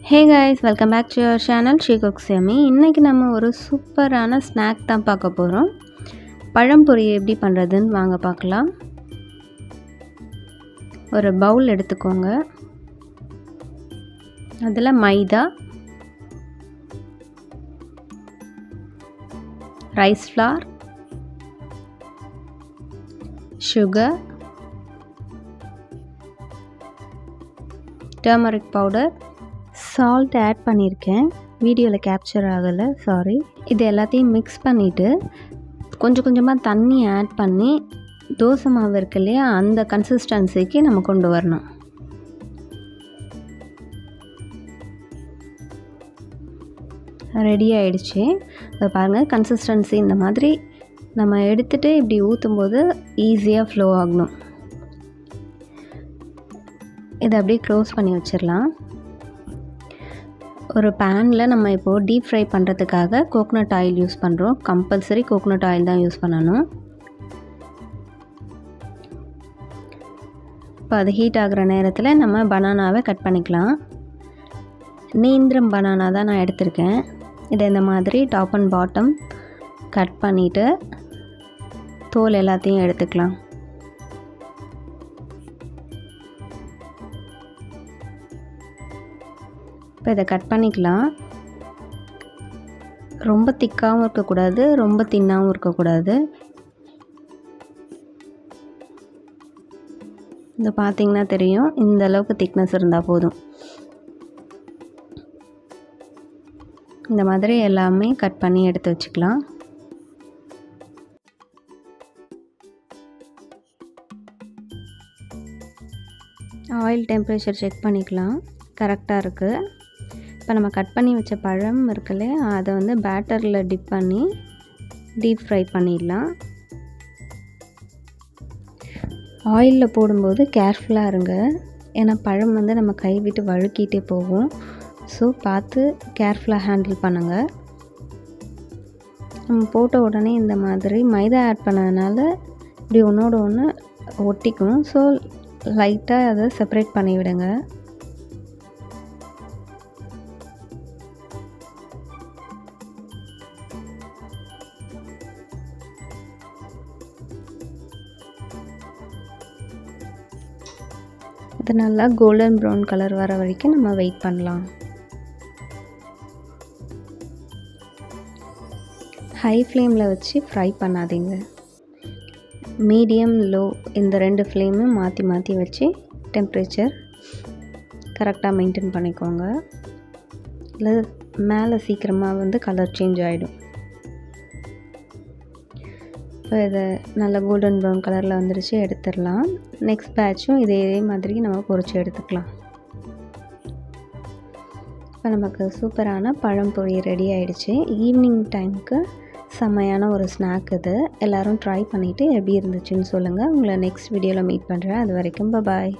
Hey guys, welcome back to your channel She Cooks Yummy. இன்றைக்கி நம்ம ஒரு சூப்பரான ஸ்நாக் தான் பார்க்க போகிறோம். பழம்பொரி எப்படி பண்ணுறதுன்னு வாங்க பார்க்கலாம். ஒரு பவுல் எடுத்துக்கோங்க. அதில் maida, rice flour, sugar, turmeric powder, salt add பண்ணியிருக்கேன். வீடியோவில் கேப்சர் ஆகலை, சாரி. இது எல்லாத்தையும் மிக்ஸ் பண்ணிவிட்டு கொஞ்சம் கொஞ்சமாக தண்ணி ஆட் பண்ணி தோசை மாவு இருக்கு இல்லையா, அந்த கன்சிஸ்டன்சிக்கு நம்ம கொண்டு வரணும். ரெடி ஆகிடுச்சு. அதை பாருங்கள், கன்சிஸ்டன்சி இந்த மாதிரி நம்ம எடுத்துகிட்டு இப்படி ஊற்றும்போது ஈஸியாக ஃப்ளோ ஆகணும். இதை அப்படியே க்ளோஸ் பண்ணி வச்சிடலாம். ஒரு பேனில் நம்ம இப்போது டீப் ஃப்ரை பண்ணுறதுக்காக கோகோனட் ஆயில் யூஸ் பண்ணுறோம். கம்பல்சரி கோகோனட் ஆயில் தான் யூஸ் பண்ணணும். இப்போ அது ஹீட் ஆகிற நேரத்தில் நம்ம பனானாவை கட் பண்ணிக்கலாம். நேந்திரம் பனானா தான் நான் எடுத்திருக்கேன். இதை இந்த மாதிரி டாப் அண்ட் பாட்டம் கட் பண்ணிவிட்டு தோல் எல்லாத்தையும் எடுத்துக்கலாம். இப்போ இதை கட் பண்ணிக்கலாம். ரொம்ப திக்காகவும் இருக்கக்கூடாது, ரொம்ப தின்னாகவும் இருக்கக்கூடாது. இது பார்த்திங்கன்னா தெரியும், இந்த அளவுக்கு திக்னஸ் இருந்தால் போதும். இந்த மாதிரி எல்லாமே கட் பண்ணி எடுத்து வச்சுக்கலாம். ஆயில் டெம்பரேச்சர் செக் பண்ணிக்கலாம், கரெக்டாக இருக்குது. இப்போ நம்ம கட் பண்ணி வச்ச பழம் இருக்குல்ல, அதை வந்து பேட்டரில் டிப் பண்ணி டீப் ஃப்ரை பண்ணிடலாம். ஆயிலில் போடும்போது கேர்ஃபுல்லாக இருங்க, ஏன்னா பழம் வந்து நம்ம கை விட்டு வழுக்கிட்டே போகும். ஸோ பார்த்து கேர்ஃபுல்லாக ஹேண்டில் பண்ணுங்கள். நம்ம போட்ட உடனே இந்த மாதிரி மைதா ஆட் பண்ணதுனால இப்படி ஒன்றோட ஒன்று ஒட்டிக்கும். ஸோ லைட்டாக அதை செப்பரேட் பண்ணி விடுங்க. இது நல்லா கோல்டன் ப்ரௌன் கலர் வர வரைக்கும் நம்ம வெயிட் பண்ணலாம். ஹை ஃப்ளேமில் வச்சு ஃப்ரை பண்ணாதீங்க. மீடியம், லோ இந்த 2 ஃப்ளேமும் மாற்றி மாற்றி வச்சு டெம்ப்ரேச்சர் கரெக்டாக மெயின்டைன் பண்ணிக்கோங்க. இல்லை மேலே சீக்கிரமாக வந்து கலர் சேஞ்ச் ஆகிடும். இப்போ இதை நல்லா கோல்டன் ப்ரௌன் கலரில் வந்துடுச்சு, எடுத்துடலாம். நெக்ஸ்ட் பேட்சும் இதே மாதிரி நம்ம பொரிச்சு எடுத்துக்கலாம். இப்போ நமக்கு சூப்பரான பழம்பொரி ரெடி ஆகிடுச்சு. ஈவினிங் டைமுக்கு செம்மையான ஒரு ஸ்நாக் இது. எல்லோரும் ட்ரை பண்ணிவிட்டு எப்படி இருந்துச்சுன்னு சொல்லுங்கள். உங்களை நெக்ஸ்ட் வீடியோவில் மீட் பண்ணுறேன். அது வரைக்கும் பாய்.